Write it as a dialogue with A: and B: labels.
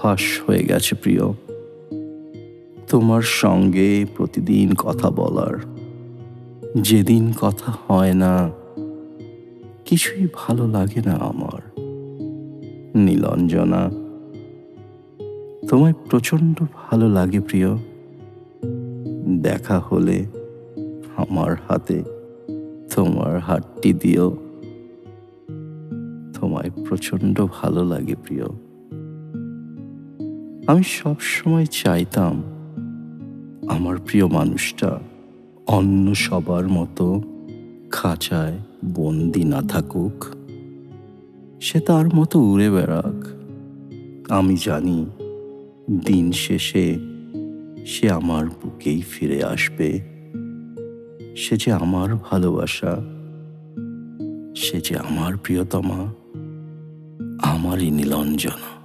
A: অভ্যাস হয়ে গেছে প্রিয়, তোমার সঙ্গে প্রতিদিন কথা বলার। যেদিন কথা হয় না, কিছুই ভালো লাগে না আমার। নীলাঞ্জনা, তোমায় প্রচণ্ড ভালো লাগে প্রিয়। দেখা হলে আমার হাতে তোমার হাতটি দিও। তোমায় প্রচণ্ড ভালো লাগে প্রিয়। আমি সব সময় চাইতাম আমার প্রিয় মানুষটা অন্য সবার মতো খাঁচায় বন্দি না থাকুক, সে তার মতো উড়ে বেড়াক। আমি জানি দিন শেষে সে আমার বুকেই ফিরে আসবে। সে যে আমার ভালোবাসা, সে যে আমার প্রিয়তমা, আমারই নীলাঞ্জনা।